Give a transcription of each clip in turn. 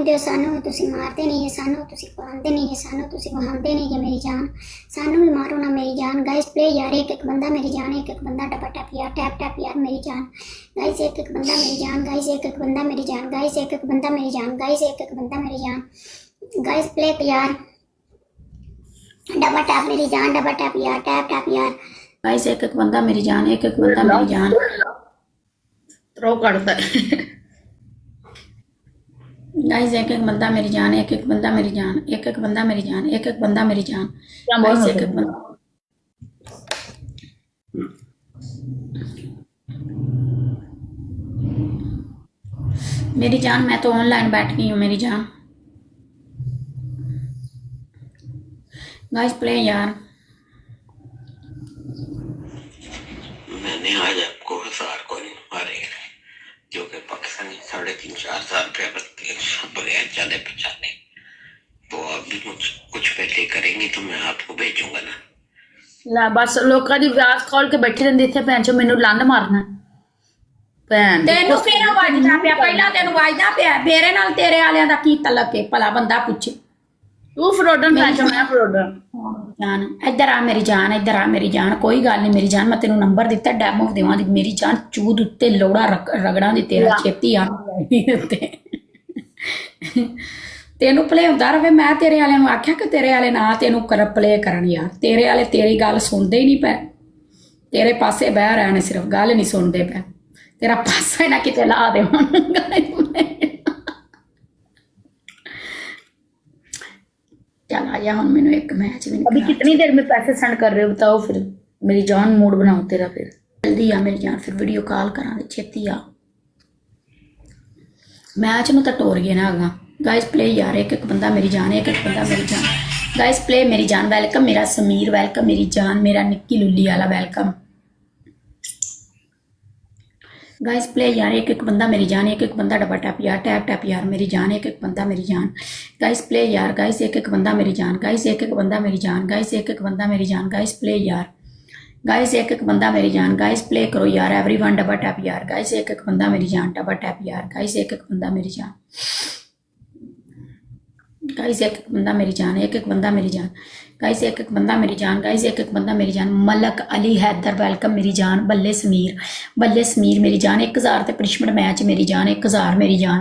जो सानू तुसी मारते नहीं जे, सानू तुसी पांदे नहीं जे, सानू तुसी वहांदे नहीं जे मेरी जान, सानू भी मारो ना मेरी जान। गाइस प्ले यार, एक एक बंदा मेरी जान, एक एक बंदा टपा टप यार, टैप टैप यार मेरी जान। गाइस एक एक बंदा मेरी जान, गाइस एक एक बंदा मेरी जान, गाइस एक एक बंदा मेरी जान, गाइस एक एक बंदा मेरी जान। गाइस प्ले यार, डबल टैप मेरी जान, डबल टैप यार, टैप टैप यार। गाइस एक एक बंदा मेरी जान, एक एक बंदा मेरी जान। थ्रो करता है। गाइस एक एक बंदा मेरी जान, एक एक बंदा मेरी जान, एक एक बंदा मेरी जान, एक एक बंदा मेरी जान। क्या बोल गाइस रहे एक एक हो? बंदा मेरी जान, मैं तो ऑनलाइन बैठ गई हूँ मेरी जान। गाइस प्ले यार। मैंने आज आपको 1000 कॉइन मारे जो कि पाकिस्तानी 3.5-4 रुपया बनते हैं बगैर जाने पहचाने। तो आप भी मुझ कुछ पैसे करेंगी तो मैं आपको भेजूंगा ना। ਲੈ ਬਸ ਲੋਕਾਂ ਦੀ ਵਿਆਸ ਖੋਲ ਕੇ ਬੈਠੀ ਰਹਿੰਦੀ ਇੱਥੇ ਭੈਣ ਚੋ ਮੈਨੂੰ ਲੰਨ ਮਾਰਨਾ ਭੈਣ ਦੀ ਤੈਨੂੰ ਕਿਹੜਾ ਵੱਜਦਾ ਪਿਆ? ਪਹਿਲਾਂ ਤੈਨੂੰ ਵੱਜਦਾ ਪਿਆ, ਮੇਰੇ ਨਾਲ ਤੇਰੇ ਵਾਲਿਆਂ ਦਾ ਕੀ ਤਲਕ ਹੈ ਭਲਾ ਬੰਦਾ ਪੁੱਛੇ। ਤੂੰ ਫਰੋਡਨ ਭੈਣ ਚੋ ਮੈਂ ਫਰੋਡਨ ਜਾਨ ਇੱਧਰ ਆ ਮੇਰੀ ਜਾਨ, ਇੱਧਰ ਆ ਮੇਰੀ ਜਾਨ। ਕੋਈ ਗੱਲ ਨਹੀਂ ਮੇਰੀ ਜਾਨ, ਮੈਂ ਤੈਨੂੰ ਨੰਬਰ ਦਿੱਤਾ ਡੈਮੋ ਦੇਵਾਂ ਦੀ ਮੇਰੀ ਜਾਨ। ਚੂਦ ਉੱਤੇ ਲੋੜਾ ਰਗੜਾਂ ਦੀ ਤੇਰਾ ਛੇਤੀ ਆ ਉੱਤੇ ਤੈਨੂੰ ਭਲੇ ਹੁੰਦਾ ਰਵੇ। ਮੈਂ ਤੇਰੇ ਵਾਲਿਆਂ ਨੂੰ ਆਖਿਆ ਕਿ ਤੇਰੇ ਵਾਲੇ ਨਾ ਤੈਨੂੰ ਕਰ ਪਲੇ ਕਰਨ ਯਾਰ। ਤੇਰੇ ਵਾਲੇ ਤੇਰੀ ਗੱਲ ਸੁਣਦੇ ਹੀ ਨਹੀਂ ਪਏ, ਤੇਰੇ ਪਾਸੇ ਬਹਿ ਰਹੇ ਨੇ, ਸਿਰਫ ਗੱਲ ਨਹੀਂ ਸੁਣਦੇ ਪਏ। ਤੇਰਾ ਪਾਸਾ ਹੀ ਨਾ ਕਿਤੇ ਲਾ ਦੇ ਹੁਣ। चल आ जा हम, मैंने एक मैच भी अभी कितनी देर में पैसे सेंड कर रहे हो बताओ फिर मेरी जान मूड बनाओ तेरा फिर जल्दी आ मेरी जान, फिर वीडियो कॉल करा दे छेती आ। मैच में तो टोर गए ना अगा। गाइस प्ले यार, एक एक बंदा मेरी जान, एक एक बंदा मेरी जान। गाइस प्ले मेरी जान। वेलकम मेरा समीर, वेलकम मेरी जान, मेरा निक्की लुल्ली वाला वेलकम। गाइस प्ले यार, एक एक बंदा मेरी जान, एक एक बंदा डबा टैप यार, टैप टैप यार मेरी जान, एक एक बंदा मेरी जान। गाइस प्ले यार, गाइस एक एक बंदा मेरी जान, गाइस एक एक बंदा मेरी जान, गाइस एक एक बंदा मेरी जान। गाइस प्ले यार, गाइस एक एक बंदा मेरी जान। गाइस प्ले करो यार, एवरीवन डबा टैप यार। गाइस एक एक बंदा मेरी जान, डबा टैप यार। गाइस एक एक बंदा मेरी जान, गाइस एक एक बंदा मेरी जान, एक एक बंदा मेरी जान। गाइस एक एक बंदा मेरी जान, गाइस एक एक बंदा मेरी जान। मलक अली हैदर वेलकम मेरी जान। बल्ले समीर मेरी जान। 1000 ते पनिशमेंट मैच मेरी जान, 1000 मेरी जान।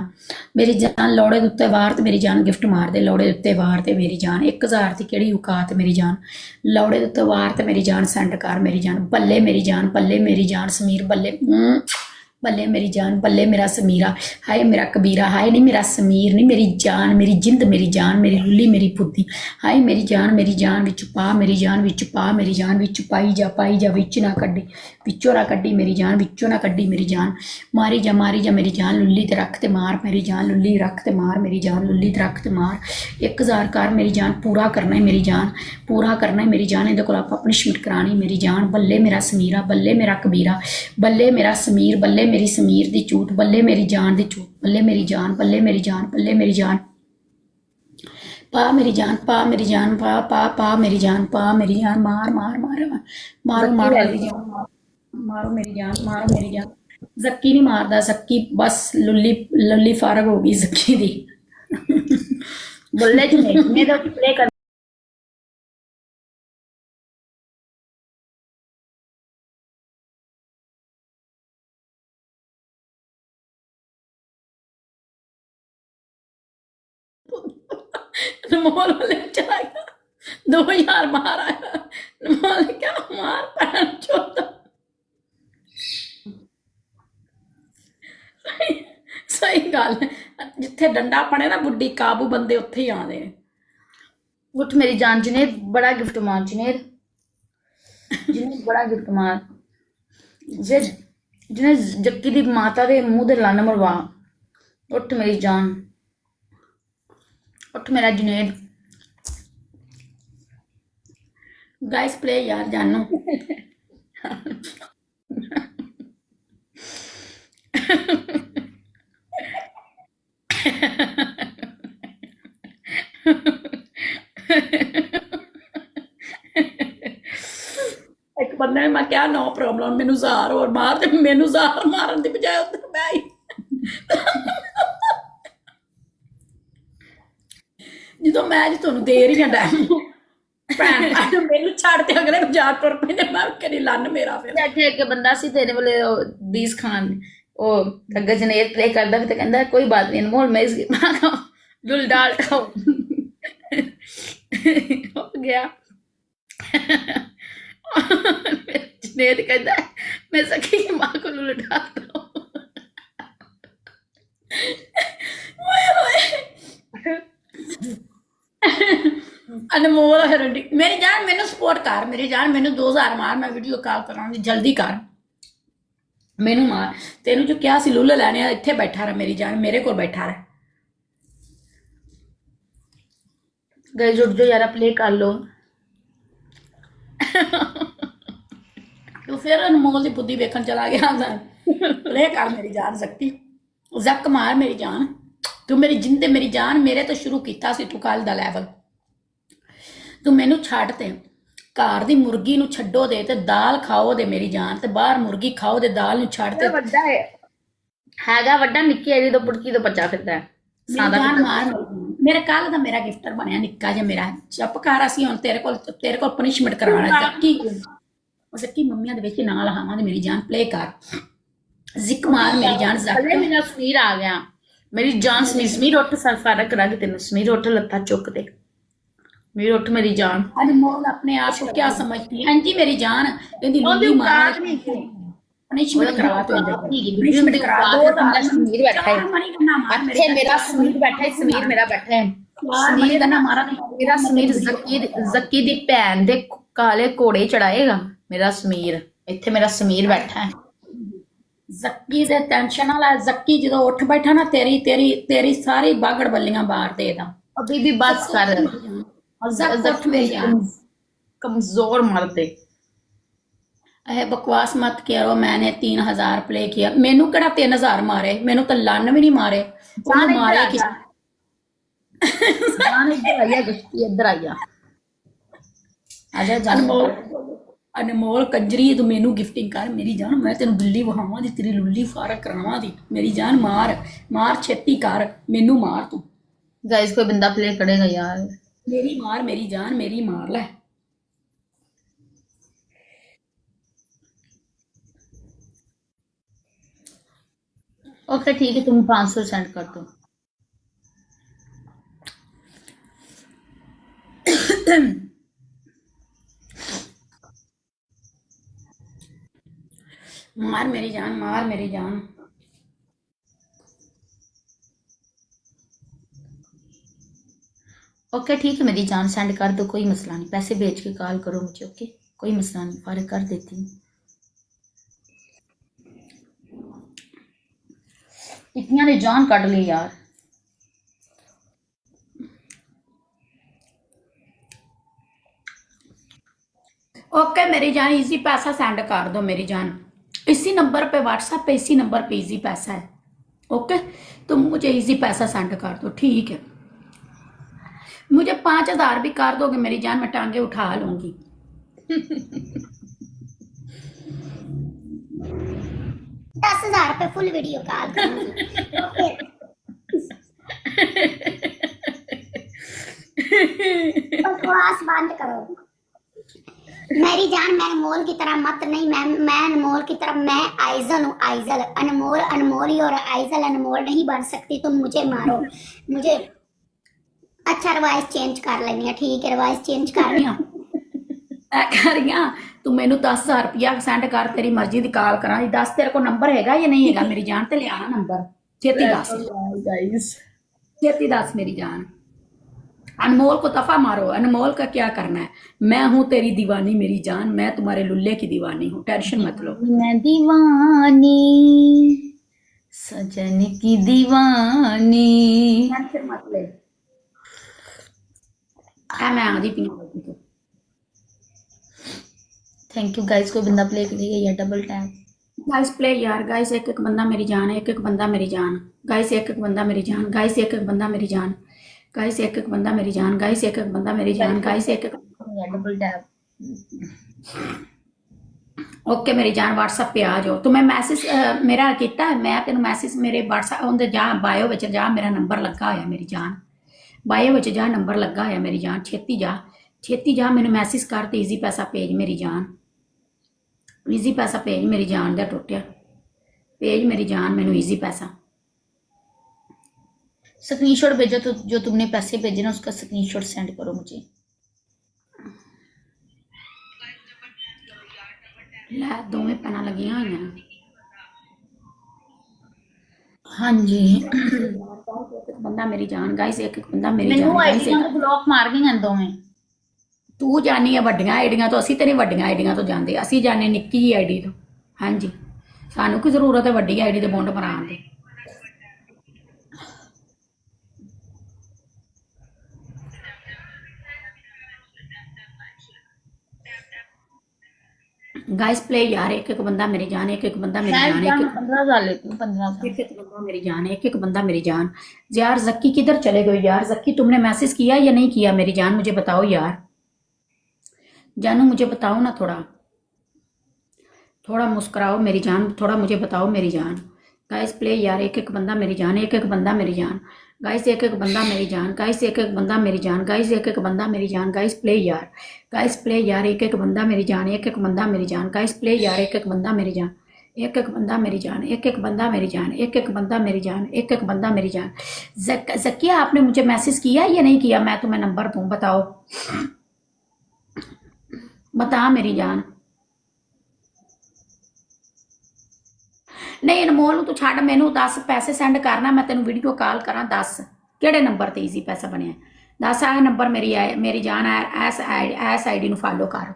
मेरी जान लोड़े दे उत्ते वार ते मेरी जान गिफ्ट मार दे, लोड़े दे उत्ते वार ते मेरी जान। 1000 दी केड़ी औकात मेरी जान, लोड़े दे उत्ते वार ते मेरी जान सेंड कर मेरी जान। बल्ले मेरी जान, बल्ले मेरी जान समीर, बल्ले बल्ले मेरी जान, बल्ले मेरा समीरा। हाय मेरा कबीरा, हाय नहीं मेरा समीर नहीं, मेरी जान, मेरी जिंद मेरी जान, मेरी लुल्ली मेरी फुद्दी। हाय मेरी जान विच पा मेरी जान, विच पा मेरी जान, विच पाई जा विच ना कड्डी, विचों ना कड्डी मेरी जान, विचों ना कड्डी मेरी जान। मारी जा मेरी जान, लुल्ली ते रख ते मार मेरी जान, लुल्ली रख ते मार मेरी जान, लुल्ली ते रख ते मार। 1000 कर मेरी जान, पूरा करना है मेरी जान, पूरा करना है मेरी जान। इहदे कोल आपां पनिशमेंट करानी मेरी जान। बल्ले मेरा समीरा, बल्ले मेरा कबीरा, बल्ले मेरा समीर, बल्ले मेरी समीर दी चूत, बल्ले मेरी जान दी चूत, बल्ले मेरी जान, बल्ले मेरी जान, बल्ले मेरी जान। पा मेरी जान, पा मेरी जान, पा पा पा मेरी जान, पा मेरी जान। मार मार मार मारो मारो मेरी जान, मारो मेरी जान, मारो मेरी जान। जक्की नहीं मारदा, जक्की बस लुल्ली लुल्ली फारग हो गई जक्की दी। बुल्ले च नहीं मैं तो प्ले कर अनमोल वाले चला गया, 2000 मार आया। अनमोल ने क्या मार पैन चोदा। सही गल है, जिथे डंडा पड़े ना बुड्ढी काबू बंदे उत्थे ही आते हैं। उठ मेरी जान जुनेद बड़ा गिफ्ट मार जुनेद, जुनेद बड़ा गिफ्ट मार जे जुनेद जक्की दी माता दे मुंह दे लन्न मरवा। उठ मेरी जान, उठ मेरा जुनेद। गाइस प्ले यार जानू। एक बंदे ने मैं क्या नो प्रॉब्लम, मैनू 1000 और मार ते मैनू 1000 मारन दी बजाय उधर मैं ही ਜਦੋਂ ਮੈਂ ਜੀ ਤੁਹਾਨੂੰ ਦੇ ਰਹੀ ਹਾਂ ਟਾਈਮ ਭੈਣ ਭਾਈ ਮੈਨੂੰ ਛੱਡ ਤੇ ਅਗਲੇ ਨੂੰ ਜਾ ਤੁਰ ਪੈਂਦੇ ਮੈਂ ਕਰੀ ਲੰਨ ਮੇਰਾ ਫਿਰ ਇੱਥੇ ਇੱਕ ਬੰਦਾ ਸੀ ਤੇਰੇ ਵਾਲੇ ਦੀਸ ਖਾਨ ਉਹ ਅੱਗੇ ਜਨੇਰ ਪਲੇ ਕਰਦਾ ਵੀ ਤੇ ਕਹਿੰਦਾ ਕੋਈ ਬਾਤ ਨਹੀਂ ਅਨਮੋਲ ਮੈਂ ਇਸ ਲੁਲ ਡਾਲ ਖਾਓ ਹੋ ਗਿਆ ਜਨੇਰ ਕਹਿੰਦਾ ਮੈਂ सखी की माँ को लुल डाल दो ਅਨਮੋਲ ਹਰਡੀ ਮੇਰੀ ਜਾਨ ਮੈਨੂੰ ਸਪੋਰਟ ਕਰ ਮੇਰੀ ਜਾਨ ਮੈਨੂੰ 2000 ਮਾਰ ਮੈਂ ਵੀਡੀਓ ਕਾਲ ਕਰਾਂਗੀ ਜਲਦੀ ਕਰ ਮੈਨੂੰ ਮਾਰ ਤੈਨੂੰ ਜੋ ਕਿਹਾ ਸੀ ਲੁੱਲ ਲੈਣੇ ਆ ਇੱਥੇ ਬੈਠਾ ਰਹਿ ਮੇਰੀ ਜਾਨ ਮੇਰੇ ਕੋਲ ਬੈਠਾ ਰਹਿ गए जुट जो यार प्ले कर लो ਤੂੰ ਫਿਰ ਅਨਮੋਲ ਦੀ ਬੁੱਧੀ ਵੇਖਣ ਚਲਾ ਗਿਆ ਲੈ ਕਰ ਮੇਰੀ ਜਾਨ ਸਕਤੀ ਜ਼ੱਕ ਮਾਰ ਮੇਰੀ ਜਾਨ ਤੂੰ ਮੇਰੀ ਜਿੰਦੇ ਮੇਰੀ ਜਾਨ ਮੇਰੇ ਤੋਂ ਸ਼ੁਰੂ ਕੀਤਾ ਸੀ ਤੂੰ ਕੱਲ ਦਾ ਲੈਵਲ ਤੂੰ ਮੈਨੂੰ ਛੱਡ ਤੇ ਘਰ ਦੀ ਮੁਰਗੀ ਨੂੰ ਛੱਡੋ ਦੇ ਤੇ ਦਾਲ ਖਾਓ ਦੇ ਮੇਰੀ ਜਾਨ ਤੇ ਬਾਹਰ ਮੁਰਗੀ ਖਾਓ ਦੇ ਦਾਲ ਨੂੰ ਛੱਡ ਤੇ ਵੱਡਾ ਹੈ ਹੈਗਾ ਵੱਡਾ ਨਿੱਕੀ ਐਡੀ ਤੋਂ ਪੁੜਕੀ ਤੋਂ ਬੱਚਾ ਫਿਰਦਾ ਹੈ ਮੇਰੀ ਜਾਨ ਮਾਰ ਮੇਰੇ ਕੱਲ ਦਾ ਮੇਰਾ ਗਿਫਟਰ ਬਣਿਆ ਨਿੱਕਾ ਜਿਹਾ ਮੇਰਾ ਚੁੱਪ ਕਰ ਅਸੀਂ ਹੁਣ ਤੇਰੇ ਕੋਲ ਪਨਿਸ਼ਮੈਂਟ ਕਰਵਾਉਣਾ ਚੱਕੀ ਉਹ ਸੱਕੀ ਮੰਮੀਆਂ ਦੇ ਵਿੱਚ ਨਾਲ ਹਾਵਾਂ ਦੇ ਮੇਰੀ ਜਾਨ ਪਲੇ ਕਰ ਜ਼ਿਕ ਮਾਰ ਮੇਰੀ ਜਾਨ ਹਲੇ ਮੇਰਾ ਸਮੀਰ ਆ ਗਿਆ ਮੇਰੀ ਜਾਨ ਸਮੀਰ ਉੱਠ ਸਰਫਾਰਾ ਕਰਾ ਕੇ ਤੈਨੂੰ ਸਮੀਰ ਉੱਠ ਲੱਤਾਂ ਚੁੱਕ ਦੇ ਮੇਰੀ ਉੱਠ ਮੇਰੀ ਜਾਨ ਅਨਮੋਲ ਆਪਣੇ ਆਪ को क्या समझती है आंटी मेरी जान कहती लूली मार पनिशमेंट करा तो पनिशमेंट करा दो ਸਮੀਰ ਬੈਠਾ ਹੈ मनी करना मार ਇੱਥੇ ਮੇਰਾ ਸਮੀਰ ਬੈਠਾ ਹੈ ਸਮੀਰ ਮੇਰਾ ਬੈਠਾ ਹੈ मनी करना मारा ਮੇਰਾ ਸਮੀਰ ਜ਼ੱਕੀ ਦੀ ਭੈਣ ਦੇ ਕਾਲੇ ਘੋੜੇ ਚੜਾਏਗਾ ਮੇਰਾ ਸਮੀਰ ਇੱਥੇ ਮੇਰਾ ਸਮੀਰ ਬੈਠਾ ਹੈ ਜ਼ੱਕੀ ਦੇ ਟੈਨਸ਼ਨ ਵਾਲਾ ਜ਼ੱਕੀ ਜਦੋਂ ਉੱਠ ਬੈਠਾ ਨਾ ਤੇਰੀ ਸਾਰੀ ਬਾਗੜ ਬੱਲੀਆਂ ਬਾਹਰ ਦੇ ਦਾ अभी भी बस कर ਉੱਠ ਮੇਰੀ ਜਾਨ कमजोर मर्द है ਇਹ ਬਕਵਾਸ ਮਤ ਕਰੋ मैंने 3000 प्ले किया ਮੈਨੂੰ ਕਿਹੜਾ 3000 ਮਾਰੇ ਮੈਨੂੰ ਤਾਂ ਲੰਨ ਵੀ ਨਹੀਂ ਮਾਰੇ ਉਹਨੂੰ ਮਾਰੇ ਕਿ जान इधर आया गश्ती इधर आया आजा जान ਅਨਮੋਲ ਕੰਜਰੀ ਤੂੰ ਮੈਨੂੰ ਗਿਫਟਿੰਗ ਕਰ ਮੇਰੀ ਜਾਨ ਮੈਂ ਤੈਨੂੰ ਬਿੱਲੀ ਵਹਾਵਾਂ ਦੀ ਤੇਰੀ ਲੁੱਲੀ ਫਾਰਕ ਕਰਾਵਾਂ ਦੀ ਮੇਰੀ ਜਾਨ ਮਾਰ ਛੇਤੀ ਕਰ ਮੈਨੂੰ ਮਾਰ ਤੂੰ गाइस कोई बंदा प्ले करेगा यार मेरी मार मेरी जान मेरी मार ले ओके ठीक है तुम 500 सेंड कर दो मार मेरी जान ओके ठीक है मेरी जान सेंड कर दो कोई मसला नहीं पैसे भेज के कॉल करो मुझे ओके कोई मसला नहीं फारिग कर देती हूँ इतनी ने जान काट ली यार ओके मेरी जान इजी पैसा सेंड कर दो मेरी जान इसी नंबर पे व्हाट्सएप पे इसी नंबर पे इजी पैसा है ओके तुम मुझे इजी पैसा सेंड कर दो ठीक है मुझे 5000 भी कर दोगे मेरी जान मैं टांगे उठा लूंगी 10,000 पे फुल वीडियो कॉल करूंगी ओके बकवास बंद करो मेरी जान मैं अनमोल की तरह मत नहीं मैं अनमोल की तरह मैं आइजल हूँ आइजल अनमोल अनमोल ही और आइजल अनमोल नहीं बन सकती तुम मुझे मारो मुझे अच्छा रिवाइज चेंज कर लेनी है ठीक है रिवाइज चेंज कर रही हूँ करिया तू मैनू 10,000 रुपया सेंड कर तेरी मर्जी दी कॉल करा दस तेरे को नंबर हैगा या नहीं हैगा मेरी जान ते लिया नंबर छेती दस गाइस छेती दस मेरी जान अनमोल को दफा मारो अनमोल का क्या करना है मैं हूँ तेरी दीवानी मेरी जान मैं तुम्हारे लुल्ले की दीवानी हूँ टेंशन मत लो मैं दीवानी सजन की दीवानी टेंशन मत ले मैं आधी पी थैंक यू गाइस कोई बंदा प्ले करिएगा या डबल टैप गाइस प्ले यार गाइस एक एक बंदा मेरी जान है एक एक बंदा मेरी जान गाइस एक एक बंदा मेरी जान गाइस एक एक बंदा मेरी जान गाइस एक एक बंदा मेरी जान गाइस एक एक बंदा मेरी जान गाइस एक एक या डबल टैप ओके मेरी जान व्हाट्सएप पे आ जाओ तुम्हें मैसेज मेरा किया मैं तेन मैसेज मेरे व्हाट्सएप उनके जा बायो विच जा मेरा नंबर लगा होया मेरी जान ਬਾਇਓ ਵਿੱਚ ਜਾ, ਨੰਬਰ ਲੱਗਾ ਹੋਇਆ ਮੇਰੀ ਜਾਨ, ਛੇਤੀ ਜਾ, ਛੇਤੀ ਜਾ, ਮੈਨੂੰ ਮੈਸੇਜ ਕਰ ਤੇ ਈਜ਼ੀ ਪੈਸਾ ਭੇਜ ਮੇਰੀ ਜਾਨ, ईजी पैसा भेज मेरी जान का टुटिया, भेज मेरी जान मैनू ईजी पैसा। स्क्रीनशॉट भेजो तो जो तुमने पैसे भेजे ना उसका स्क्रीनशॉट सेंड करो मुझे। लै दोवें पैन लगियां हुई। हाँ जी एक बंदा मेरी जान गाइस, एक बंदा मेरी मैनू जान गाइस, आईडियां ब्लॉक मार गई दोवें। तू जानी है वड्डियां आईडियां तो, असीं ते नहीं वड्डियां आईडियां तो जाते, असीं जाने निक्की जी आईडी तो। हाँ जी सानू की जरूरत है वड्डी आईडी ते बुंड मरान दी। गाइस प्ले यार, एक एक बंदा मेरी जान, एक एक बंदा मेरी जान, एक 15,000 लेती हूँ, 15,000। एक एक बंदा मेरी जान, एक एक बंदा मेरी जान। यार जक्की किधर चले गए यार? जक्की तुमने मैसेज किया या नहीं किया मेरी जान, मुझे बताओ यार, जानू मुझे बताओ ना, थोड़ा थोड़ा मुस्कुराओ मेरी जान, थोड़ा मुझे बताओ मेरी जान। गाइस प्ले यार, एक एक बंदा मेरी जान, एक एक बंदा मेरी जान, गाइस एक एक बंदा मेरी जान, गाइस एक एक बंदा मेरी जान, गाइस एक एक बंदा मेरी जान, गाइस प्ले यार, गाइस प्ले यार, एक एक बंदा मेरी जान, एक एक बंदा मेरी जान, गाइस प्ले यार, एक एक बंदा मेरी जान, एक एक बंदा मेरी जान, एक एक बंदा मेरी जान, एक एक बंदा मेरी जान, एक एक बंदा मेरी जान। जकिया आपने मुझे मैसेज किया या नहीं किया? मैं तुम्हें नंबर दूं, बताओ, बता मेरी जान। नहीं अनमोल तू छड़, मैनू दस पैसे सेंड करना, मैं तेन वीडियो कॉल करा, दस किहड़े नंबर ते ईजी पैसा बनया, दस आ नंबर मेरी जान है, एस आई डी फॉलो कर,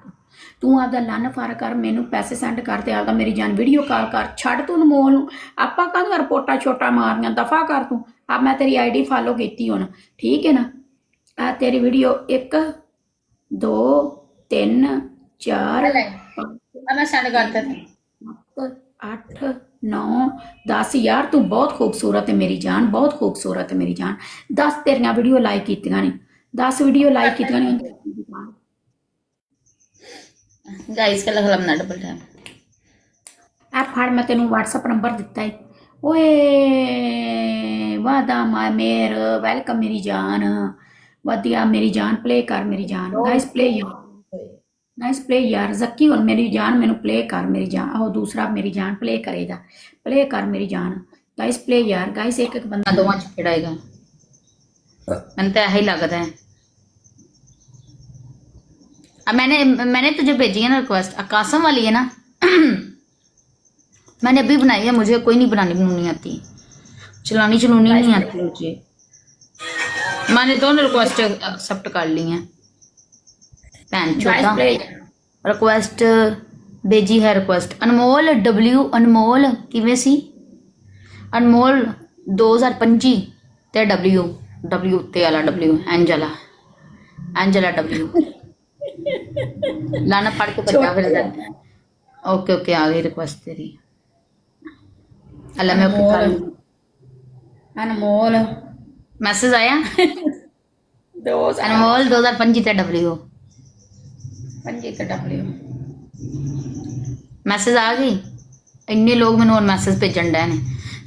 तू आपदा लन फार कर, मैनू पैसे सेंड कर ते आपदा मेरी जान वीडियो कॉल कर, छड़ तू अनमोल नू, आपां काहदियां रिपोर्टां छोटा मारियां, दफा कर तू। अब मैं तेरी आई डी फॉलो की हुण, ठीक है ना? आ तेरी वीडियो 1 2 3 4 मैं सेंड करता था। 8 9 10 यार तू बहुत खूबसूरत है मेरी जान, बहुत खूबसूरत है मेरी जान। 10 तेरिया वीडियो लाइक कीतियां ने, 10 वीडियो लाइक कीतियां ने। गाइस का लगना डबल टैप आ फड़, मैं तेनू व्हाट्सएप नंबर दिता है। ओए वादा मेर, वेलकम मेरी जान, वधिया मेरी जान, प्ले कर मेरी जान। गाइस प्ले यार, गाइस प्ले यार, जक्की और मेरी जान मैनू प्ले कर मेरी जान, और दूसरा मेरी जान प्ले करेगा, प्ले कर मेरी जान। गाइस प्ले यार, गाइस एक एक बंदा दोवां च खिड़ाएगा, मैंने तो यही लगता है। अब मैंने तुझे भेजी है ना रिक्वेस्ट, कासम वाली है ना मैंने अभी बनाई है, मुझे कोई नहीं बनानी आती, चलानी नहीं आती मुझे। मैंने दोनों रिक्वेस्ट एक्सेप्ट कर ली हैं। भैन चोदा रिक्वेस्ट भेजी है, रिक्वेस्ट अनमोल डब्ल्यू, अनमोल किवें सी, अनमोल 2025 ते डब्ल्यू उत्ते वाला डब्ल्यू, एंजला डब्ल्यू लाना पढ़ के बच्चा फिर। ओके ओके आ गई रिक्वेस्ट तेरी। अल्लाह मैं अनमोल मैसेज आया अनमोल 2025 ते डब्ल्यू मैसेज आ गई। इन्ने लोग मैनू और मैसेज भेजन डे ने,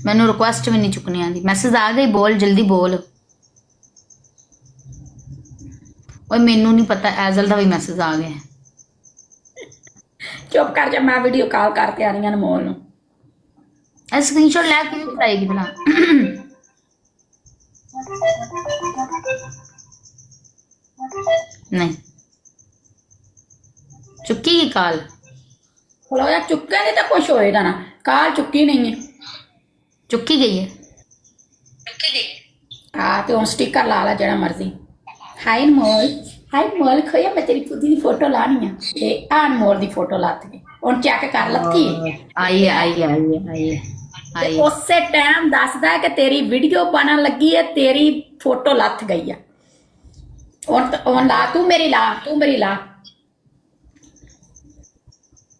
मैनू रिक्वेस्ट भी नहीं चुकनी आती। मैसेज आ गई, बोल जल्दी बोल। और मैनू नहीं पता एजल का भी मैसेज आ गया। चुप कर जा, मैं वीडियो कॉल करते आ रही हूं अनमोल नू। स्क्रीनशॉट लै के बताएगी भला नहीं चुकी की कॉल? बोलो यार चुके नहीं तो कुछ होएगा ना, कॉल चुकी नहीं है, चुकी गई है। हाँ तो स्टिकर ला ला जरा मर्जी। हाय अनमोल, हाय अनमोल, खोया मैं तेरी खुदी दी फोटो लानी है, ते अनमोल दी फोटो लाती है और चेक कर लत्ती आई उसे टाइम दसदा है कि तेरी वीडियो बनन लगी है, तेरी फोटो लथ गई है। और ला तू मेरी ला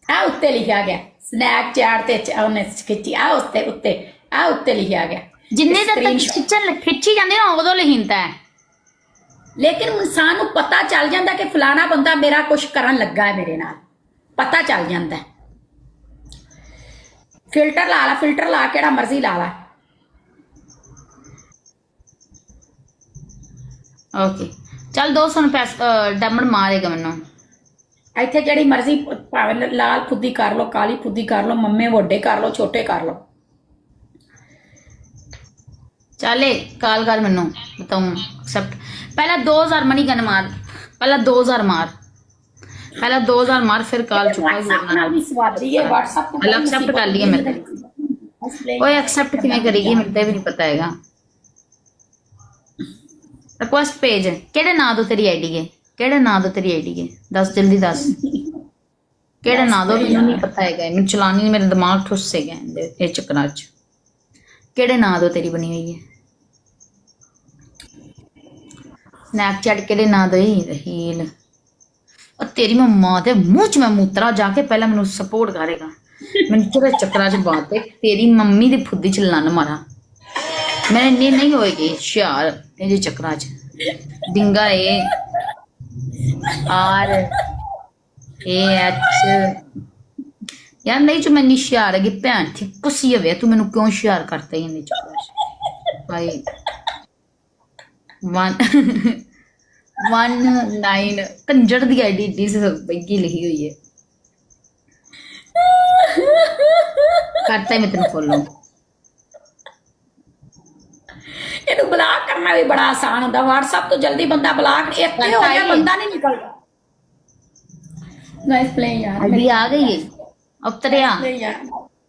आ उत्ते लिखा गया स्नैपचैट ते उन्हें खिंची, आ उसते उत्ते आ उत्ते लिखा गया जिन्ने तक खिंची जाती ना उदों लिखता है, लेकिन इंसान को पता चल जाता कि फलाना बंदा मेरा कुछ करन लगा है, मेरे नाल पता चल जाता है। फिल्टर ला केड़ा मर्जी ला ला। ਓਕੇ ਚੱਲ 200 ਨੂੰ ਡੈਮਣ ਮਾਰੇਗਾ ਮੈਨੂੰ। ਇੱਥੇ ਜਿਹੜੀ ਮਰਜ਼ੀ ਭਾਵੇਂ ਲਾਲ ਫੁੱਦੀ ਕਰ ਲਓ, ਕਾਲੀ ਫੁੱਦੀ ਕਰ ਲਓ, ਮੰਮੇ ਵੱਡੇ ਕਰ ਲਓ, ਛੋਟੇ ਕਰ ਲਓ। ਚੱਲੇ ਕਾਲ ਕਰ ਮੈਨੂੰ ਬਤਾऊं एक्सेप्ट। पहला 2000 मनी गन मार, पहला 2000 मार, पहला 2000 मार फिर कॉल चुका WhatsApp ਨਾਲ ਵੀ ਸਵਾਦੀ ਹੈ। WhatsApp ਤੋਂ अलग एक्सेप्ट कर लिया मेरे ओए एक्सेप्ट किवें करेगी मेरे तो भी नहीं पता हैगा। रिक्वेस्ट पेज केड़े नाम तो तेरी आईडी है, केड़े नाम तो तेरी आईडी है, दस जल्दी दस केड़े नाम तो मैनूं नहीं पता हैगा। मैं चलानी मेरा दिमाग ठुस से गया ये चक्करां च। केड़े नाम तो तेरी बनी हुई है स्नैपचैट केड़े नाम तो ही रहील और तेरी मैं मां दे मुंह च मैं मूतरा जाके पहले मैनू सपोर्ट करेगा। मैंने तेरे चक्करां च बात है तेरी मम्मी दी फुद्दी च लन मारा मैं इन्नी नहीं होएगी हुशियार ये चक्करां च। डिंगा ए आर ए एच यार नहीं जो मैं हुशियार है भैन थी पुसी हवे तू मैनू क्यों हुशियार करता ही इन्नी चक्करां च भाई 19 कंजर दी आईडी डी से बग्गी लिखी हुई है करता है मैं तेन फॉलो। ਇਹਨੂੰ ਬਲਾਕ ਕਰਨਾ ਵੀ ਬੜਾ ਆਸਾਨ ਹੁੰਦਾ। WhatsApp ਤੋਂ ਜਲਦੀ ਬੰਦਾ ਬਲਾਕ ਇੱਥੇ ਹੋ ਗਿਆ ਬੰਦਾ ਨਹੀਂ ਨਿਕਲਦਾ। गाइस प्ले यार आईडी आ गई है अब तरिया प्ले यार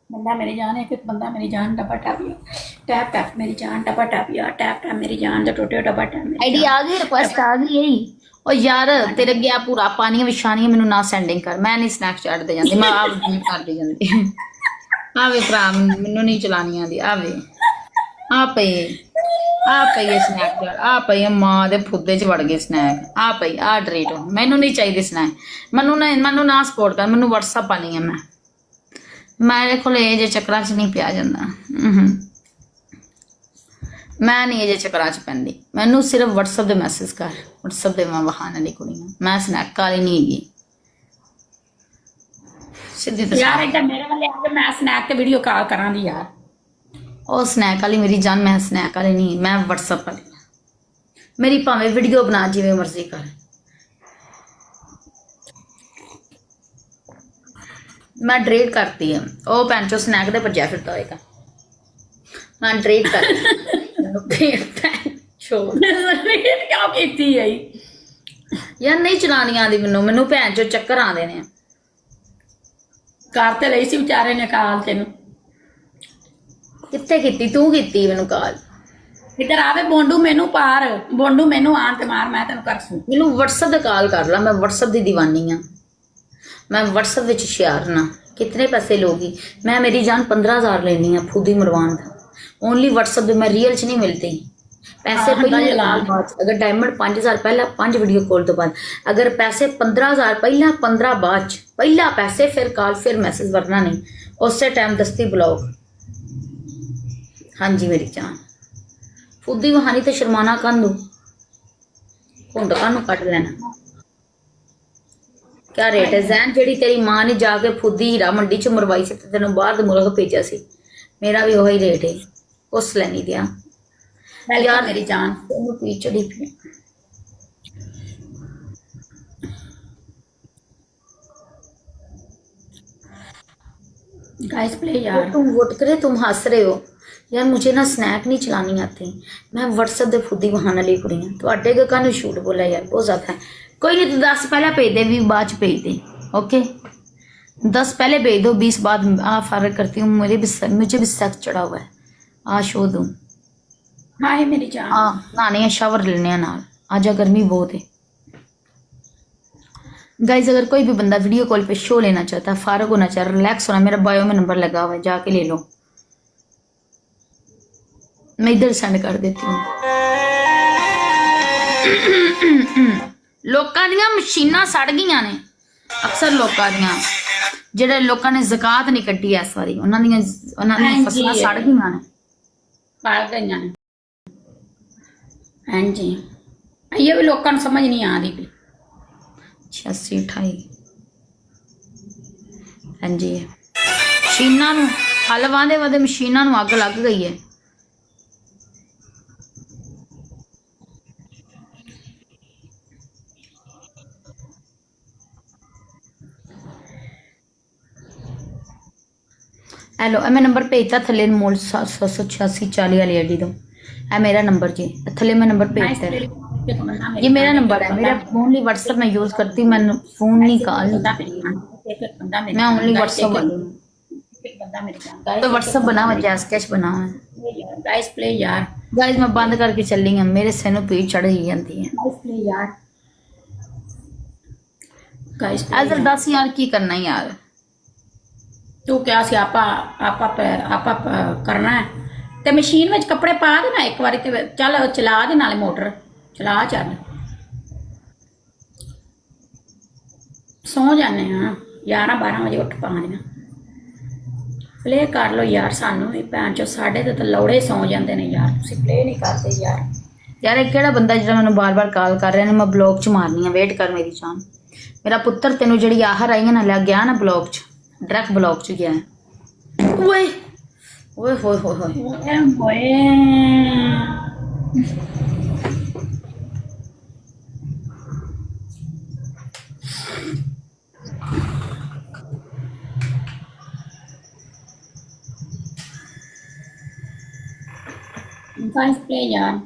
बंदा मेरी जान एक बंदा मेरी जान डब्बा टैप टैप टैप मेरी जान डब्बा टैप यार टैप टैप मेरी जान दा टोटे डब्बा टैप आईडी आ गई रिक्वेस्ट आ गई है और यार तेरे गया पूरा पानी विछानी मैनू ना सेंडिंग कर मैं नहीं स्नैपचैट दे जांदी मैं आप कर दे जांदी आवे भरा मैनू नहीं चलानी आंदी आवे आ पई स्नैपचैट आ पई मां दे फुद्दे च वड़ गए स्नैक आ पई आ डिलीट मैनू नहीं चाहिए स्नैक मैनू ना सपोर्ट कर मैनू WhatsApp पानी है मेरे को ये चक्करां च नहीं पिया जांदा मैं नहीं ये चक्करां च पैंदी मैनू सिर्फ WhatsApp दे मैसेज कर WhatsApp दे मैं वहान वाली कुड़ियां मैं स्नैक वाली नहीं हैगी सीधी तो यार इधर मेरे वाले आके मैं स्नैक ते वीडियो कॉल करा दी यार ओ स्नैक वाली मेरी जान मैं स्नैक वाली नहीं मैं WhatsApp वाली मेरी भावें वीडियो बना जिवें मर्जी कर मैं डिलीट करती है ओ पैंचो स्नैक दे भज्या फिरता होएगा मैं डिलीट कर क्या कीती है यार नहीं चलानी आंदी मैनू भैन चो चक्कर आंदे ने कर ते लई सी बेचारे ने कॉल तेनू कित्थे कीती तू कीती मैनू कॉल इधर आवे बोंडू मेनू पार बोंडू मेनू आन ते मार मैं तेनू कर सूं मैनू WhatsApp ते कॉल कर ला मैं WhatsApp दी दीवानी हाँ मैं WhatsApp विच हुशियार ना कितने पैसे लोगी मैं मेरी जान 15,000 लेनी है फूदी मरवान दा ओनली WhatsApp पे मैं रियल च नहीं मिलती पैसे पहले बाद अगर डायमंड 5,000 पहला 5 वीडियो कॉल तो बाद अगर पैसे 15,000 पहला 15 बाद पहला पैसे फिर कॉल फिर मैसेज वरना नहीं उस टाइम दस्ती ब्लॉक। हाँ जी मेरी जान फूदी वहानी तो शर्माना कर दो घुंड कानू कट लेना क्या रेट है जैन जेडी तेरी मां ने जाके फुद्दी हीरा मंडी च मरवाई सी तेन बाहर दे मुल्क भेजा सी मेरा भी वही रेट है उस लेनी दिया यार मेरी जान तेनू पी चढ़ी पी गाइस प्ले यार तुम वोट करे तुम हंस रहे हो यार मुझे ना स्नैक नहीं चलानी आती मैं WhatsApp दे फुद्दी बहाना ली कुड़ियां ਤੁਹਾਡੇ के कानू शूट बोला यार बहुत ज्यादा है कोई नहीं तो 10 पहले भेज दे 20 बाद भेज दे ओके 10 पहले भेज दो 20 बाद आ फर्क करती हूँ मुझे भी सख्त चढ़ा हुआ है आ शो दूँ हाँ है मेरी जान हाँ नहाने शावर लेने नाल आजा गर्मी बहुत है गाइज अगर कोई भी बंदा वीडियो कॉल पे शो लेना चाहता है फारग होना चाह रहा रिलैक्स होना मेरा बायो में नंबर लगा हुआ है जाके ले लो मैं इधर सेंड कर देती हूँ लोकां दियां मशीनां सड़ गईयां ने अक्सर लोकां दियां ਜਿਹੜੇ ਲੋਕਾਂ ਨੇ ਜ਼ਕਾਤ ਨਹੀਂ ਕੱਢੀ ਇਸ ਵਾਰੀ ਉਹਨਾਂ ਦੀਆਂ ਫਸਲਾਂ ਸੜ ਗਈਆਂ ਨੇ पड़ गई ने हाँ जी ये भी लोगों को समझ नहीं आ रही भी 86 28 हाँ जी मशीनां ਨੂੰ ਹਲ ਵਾਂਦੇ ਵਾਦੇ ਮਸ਼ੀਨਾਂ ਨੂੰ ਅੱਗ ਲੱਗ ਗਈ ਹੈ ਹੈਲੋ ਇਹ ਮੈਂ ਨੰਬਰ ਭੇਜਤਾ ਥੱਲੇ ਮੋਲ 786 ਵਾਲੀ ਆਈਡੀ ਤੋਂ ਇਹ ਮੇਰਾ ਨੰबर जी थले मैं नंबर भेजता है ये मेरा नंबर है मेरा ओनली व्हाट्सएप मैं यूज करती मैं फोन नहीं कॉल मैं ओनली व्हाट्सएप वाली हूँ तो व्हाट्सएप बना हुआ जैस कैश बना हुआ है गाइस प्ले यार गाइस मैं बंद करके चली हूँ मेरे सिर में पीड़ चढ़ ही जाती है गाइस प्ले यार गाइस ऐसा 10 यार की करना है यार तू क्या सी आपा करना है ਤੇ ਮਸ਼ੀਨ ਵਿੱਚ ਕੱਪੜੇ ਪਾ ਦੇਣਾ ਇੱਕ ਵਾਰੀ ਤੇ ਚੱਲ ਚਲਾ ਦੇ ਨਾਲੇ ਮੋਟਰ ਚਲਾ ਚੱਲ ਸੌ ਜਾਂਦੇ ਹਾਂ 11-12 ਵਜੇ ਉੱਠ ਪਾ ਦੇਣਾ ਪਲੇ ਕਰ ਲਓ ਯਾਰ ਸਾਨੂੰ ਵੀ ਭੈਣ ਚੋ ਸਾਡੇ ਤੇ ਤਾਂ ਲੌੜੇ ਸੌ ਜਾਂਦੇ ਨੇ ਯਾਰ ਤੁਸੀਂ ਪਲੇ ਨਹੀਂ ਕਰਦੇ ਯਾਰ ਯਾਰ ਇਹ ਕਿਹੜਾ ਬੰਦਾ ਜਿਹੜਾ ਮੈਨੂੰ ਬਾਰ-ਬਾਰ ਕਾਲ ਕਰ ਰਿਹਾ ਨੇ ਮੈਂ ਬਲੌਕ 'ਚ ਮਾਰਨੀ ਆ ਵੇਟ ਕਰ ਮੇਰੀ ਜਾਨ ਮੇਰਾ ਪੁੱਤਰ ਤੈਨੂੰ ਜਿਹੜੀ ਆਹਰ ਆਈਆਂ ਨਾ ਲੱਗ ਗਿਆ ਨਾ ਬਲੌਕ 'ਚ ਡਾਇਰੈਕਟ ਬਲੌਕ 'ਚ ਗਿਆ ਓਏ ओए होए होए होए ਹੋਏ गाइस प्ले यार